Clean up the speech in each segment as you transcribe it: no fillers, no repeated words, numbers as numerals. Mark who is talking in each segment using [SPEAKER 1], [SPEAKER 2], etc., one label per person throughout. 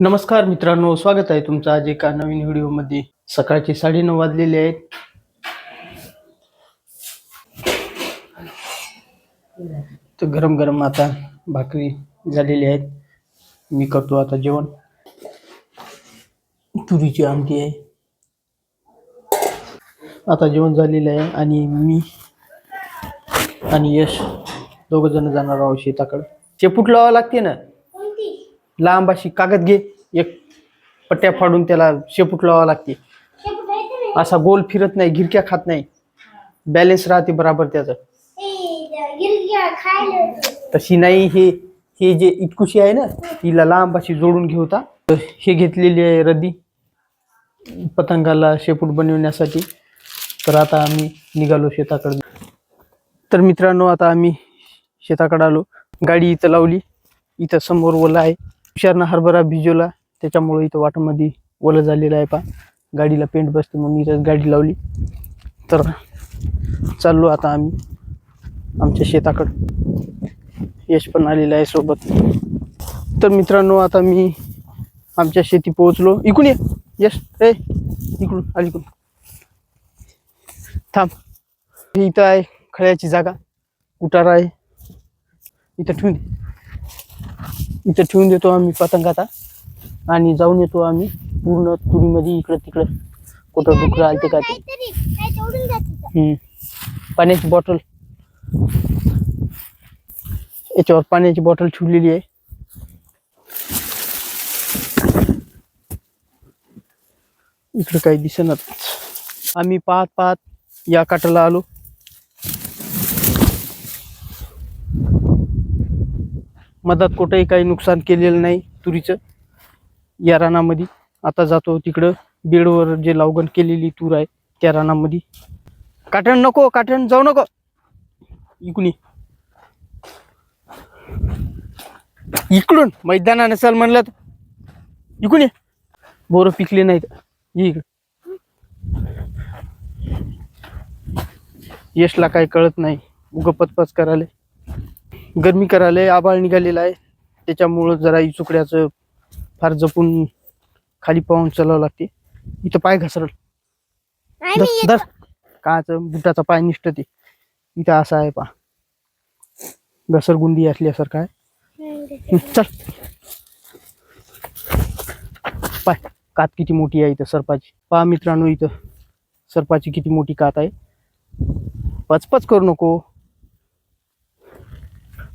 [SPEAKER 1] नमस्कार मित्रांनो, स्वागत आहे तुमचं आज एका नवीन व्हिडिओमध्ये. सकाळचे 9:30 वाजलेले आहेत. तर गरम गरम आता भाकरी झालेली आहेत. मी करतो आता जेवण. तुरीची आमटी आहे. आता जेवण झालेलं आहे आणि मी आणि यश दोघ जण जाणार आहोत शेताकडे. शेपूट लावावं लागते ना, लांब अशी कागद घे, एक पट्ट्या फाडून त्याला शेपूट लावावं लागते. असा गोल फिरत नाही, गिरक्या खात नाही, बॅलेन्स राहते बराबर त्याचं. तशी नाही, हे हे जे इटकुशी आहे ना, तिला लांब अशी जोडून घेऊ होता. हे घेतलेली आहे रद्दी पतंगाला शेपूट बनवण्यासाठी. तर आता आम्ही निघालो शेताकडे. तर मित्रांनो, आता आम्ही शेताकडे आलो. गाडी इथं लावली. इथं समोर ओला आहे. हुशारनं हरभरा भिजवला, त्याच्यामुळे इथं वाटामध्ये ओलं झालेलं आहे. गाडीला पेंट बसते म्हणून इथं गाडी लावली. तर चाललो आता आम्ही आमच्या शेताकडं. यश पण आलेला आहे सोबत. तर मित्रांनो, आता मी आमच्या शेती पोहोचलो. इकडून ये यश, इकडून अलीकडून थांब. इथं आहे खळ्याची जागा, उतारा आहे. इथं ठेवून देतो आम्ही पतंग आता आणि जाऊन येतो आम्ही पूर्ण तुरीमध्ये. इकडं तिकडं कुठं डुकरं आलते का ते. पाण्याची बॉटल, याच्यावर पाण्याची बॉटल ठेवलेली आहे. इकडं काही दिसेनात. आम्ही पाहत पाहत या काठाला आलो. मधात कुठेही काही नुकसान केलेलं नाही तुरीचं या रानामध्ये. आता जातो तिकडं बेडवर जे लावगण केलेली तूर आहे त्या रानामध्ये. काठण नको, काठण जाऊ नको, इकडून इकडून मैदाना नसेल म्हणलं तर इकडून बोरं पिकले नाहीत. इकडं यशला काही कळत नाही, उगं पचपच करायला, गरमी करायला. आबाळ निघालेला आहे, त्याच्यामुळं जरा इचुकड्याचं फार जपून खाली पाहून चालावं लागते. इथं पाय घसरल दर काच बुटाचा पाय निष्ठते. इथं असं आहे पा, घसरगुंडी असल्यासारखं आहे. चल पाय, कात किती मोठी आहे इथं सरपाची. पहा मित्रांनो, इथं सरपाची किती मोठी कात आहे. पचपच करू नको,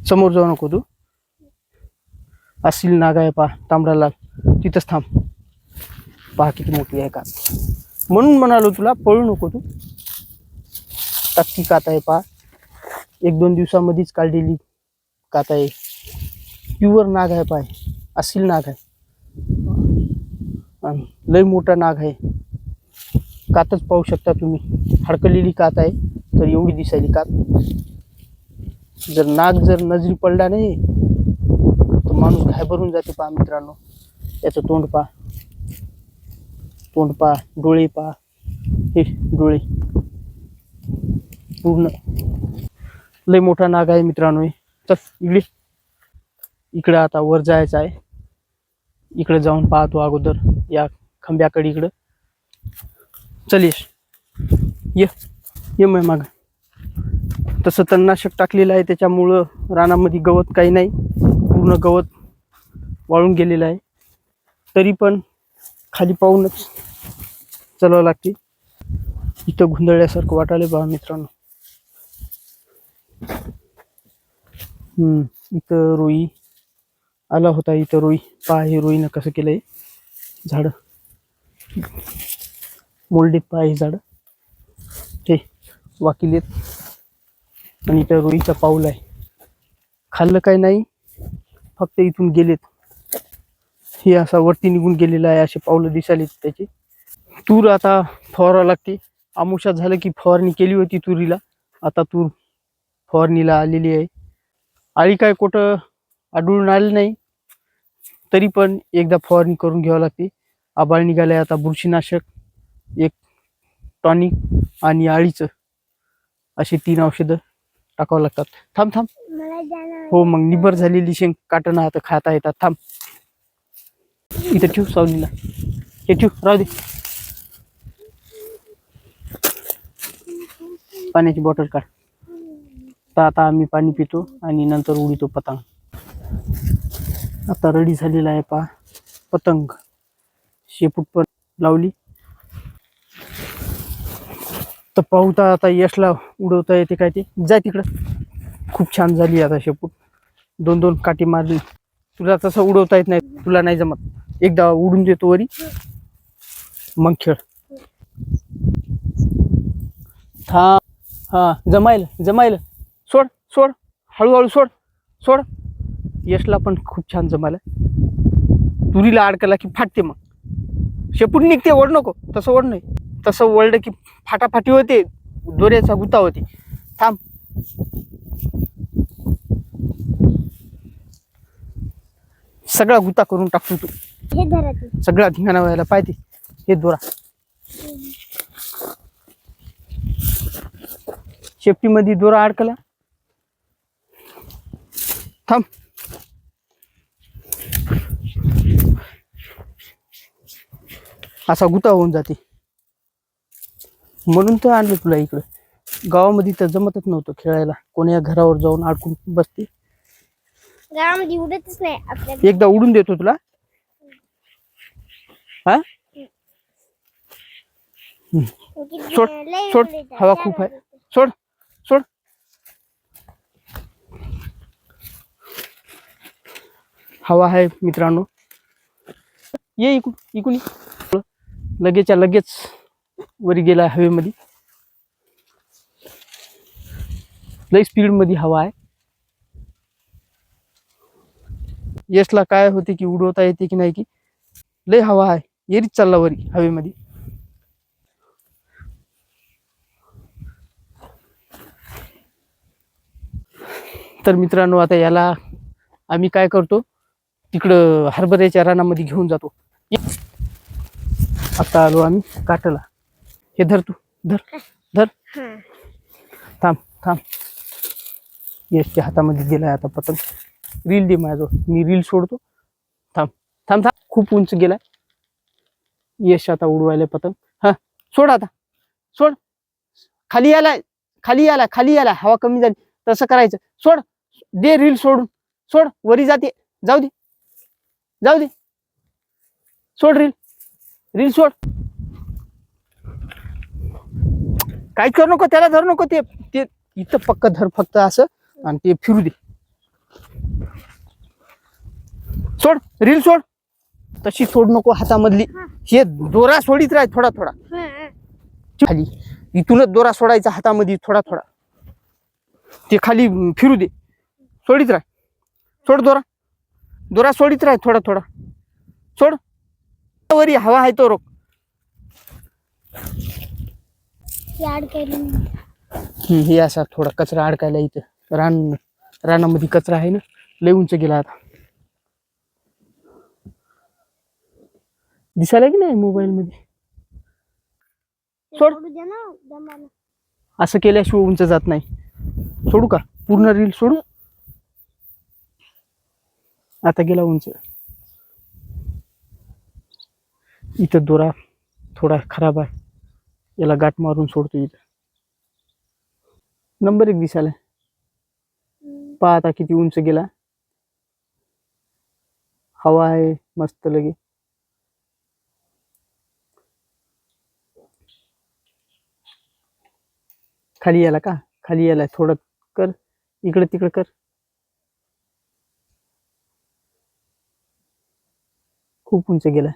[SPEAKER 1] समोर जाऊ नको तू. असील नाग आहे पहा, तांबडा लाल, तिथंच थांब. पहा किती मोठी आहे कात. म्हणून म्हणालो तुला पळू नको तू. टक्की कात आहे पहा, 1-2 दिवसामध्येच काढलेली कात आहे. प्युअर नाग आहे पाय, असील नाग आहे, लय मोठा नाग आहे. कातच पाहू शकता तुम्ही, हडकलेली कात आहे. तर एवढी दिसायली कात. जर नाग जर नजरी पडला नाही तर माणूस घाबरून जाते. पहा मित्रांनो, याचं तोंड पहा, डोळे पहा, हे डोळे पूर्ण लय मोठा नाग आहे मित्रांनो. चल इकडे आता वर जायचं आहे. इकडे जाऊन पाहतो अगोदर या खंब्याकडे. इकडं चल ये माग. तसं तणनाशक टाकलेलं आहे, त्याच्यामुळं रानामध्ये गवत काही नाही, पूर्ण गवत वाळून गेलेलं आहे. तरी पण खाली पाहूनच चालावं लागते. इथं गुंदळल्यासारखं वाटायला पहा मित्रांनो. इथं रोई आला होता. इथं रोई पहा, हे रोईनं कसं केलंय झाड, मोल्डीत पहा हे झाड, ते वाकिलेत. आणि इथं रोईचा पाऊल आहे. खाल्लं काही नाही, फक्त इथून गेलेत. हे असा वरती निघून गेलेला आहे, असे पाऊलं दिसायलेत त्याची. तूर आता फवारावं लागते. आमुषात झालं की फवारणी केली होती तुरीला, आता तूर फवारणीला आलेली आहे. आळी काय कुठं आढळून आली नाही, तरी पण एकदा फवारणी करून घ्यावं लागते. आबाळ निघालंय आता. बुरशीनाशक, एक टॉनिक आणि आळीचं, अशी 3 औषधं टाकावं लागतात. थांब. हो, मग निबर झालेली शेंग काटणं आता खाता येतात. थांब. इथं ठेव सावलीला, हे ठेव, राहू दे. पाण्याची बॉटल काढ. तर आता आम्ही पाणी पितो आणि नंतर उडीतो पतंग. आता रेडी झालेला आहे पहा पतंग. शेपूट पण लावली. तर पाहूता आता यशला उडवता येते काय ते. जा तिकडं. खूप छान झाली आता शेपूट. 2-2 काठी मारली. तुला तसं उडवता येत नाही, तुला नाही जमत. एकदा उडून देतो वरी, मग खेळ. थांब. हा, जमायला. सोड सोड, हळूहळू सोड सोड. यशला पण खूप छान जमायला. तुरीला अडकला की फाटते, मग शेपूट निघते. ओढ नको, तसं ओढ नाही. तसं ओढलं की फाटाफाटी होते, दोऱ्याचा गुता होते. थांब. सगळा गुता करून टाकतो तू. सगळा धिंगाणा व्हायला पाहिजे. हे दोरा शेपटी मध्ये दोरा अडकला. थांब. असा गुता होऊन जाते. म्हणून तर आणलं तुला इकडं. गावामध्ये तर जमतच नव्हतं खेळायला. कोण्या घरावर जाऊन अडकून बसते.
[SPEAKER 2] गावामध्ये उडतच नाही आपल्या.
[SPEAKER 1] एकदा उडून देतो तुला. हा, सोड सोड, हवा खूप आहे. सोड सोड. हवा आहे मित्रांनो. ये इकून लगेचच्या लगेच वरी गेला हवेमध्ये. लई स्पीड मध्ये हवा आहे. यशला काय होते की उडवता येते की नाही, की लय हवा आहे. येरीच चालला वरी हवेमध्ये. तर मित्रांनो आता याला आम्ही काय करतो, तिकडं हरभऱ्याच्या रानामध्ये घेऊन जातो. आता आलो आम्ही काटाला. हे धर तू, धर. थांब. यशच्या हातामध्ये दिलाय आता पतंग. रील दे माझ्याजवळ, मी रील सोडतो. थांब. खूप उंच गेलाय. यश आता उडवायला पतंग. हा, सोड आता, सोड. खाली याला. हवा कमी झाली. तसं करायचं. सोड, दे रील सोडून. सोड, वरी जाते. जाऊ दे. सोड रील सोड. काहीच करू नको, त्याला धरू नको. ते इथं पक्क धर फक्त असं, आणि ते फिरू दे. सोड रील सोड. तशी सोड नको हातामधली. हे दोरा सोडीत राह थोडा खाली. इथूनच दोरा सोडायचा हातामध्ये थोडा. ते खाली फिरू दे. सोडीत राह. सोड दोरा सोडीत राह थोडा. सोड. वरी हवा आहे तो रोक. हे असा थोडा कचरा अडकायला. इथं रानामध्ये कचरा आहे ना, लय उंच गेला आता. दिसायला की नाही मोबाईल मध्ये. सोड. असं केल्याशिवाय उंच जात नाही. सोडू का पूर्ण रील सोडू. आता गेला उंच. इथं दोरा थोडा खराब आहे, याला गाठ मारून सोडतो. इथं नंबर 1 दिसायला. पहा आता किती उंच गेला. हवा आहे मस्त लगे. खाली याला थोडं कर. इकडे तिकडे कर. खूप उंच गेला.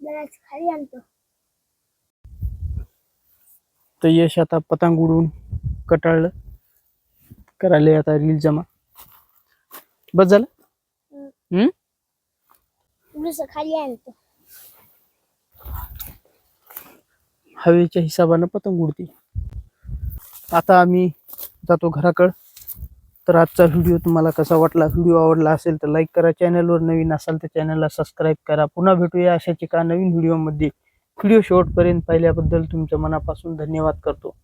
[SPEAKER 2] खाली आणतो.
[SPEAKER 1] तर यश आता पतंग उडून कटाळलं. करायला आता रील जमा. बस झालं.
[SPEAKER 2] खाली आणतो.
[SPEAKER 1] हवेच्या हिशोबानं पतंग उडते. आता आम्ही जातो घराकडं. तर आजचा व्हिडिओ तुम्हाला कसा वाटला. व्हिडिओ आवडला असेल तर लाईक करा. चॅनलवर नवीन असाल तर चॅनलला सबस्क्राईब करा. पुन्हा भेटूया अशाच एका नवीन व्हिडिओमध्ये. व्हिडिओ शेवटपर्यंत पाहिल्याबद्दल तुमच्या मनापासून धन्यवाद करतो.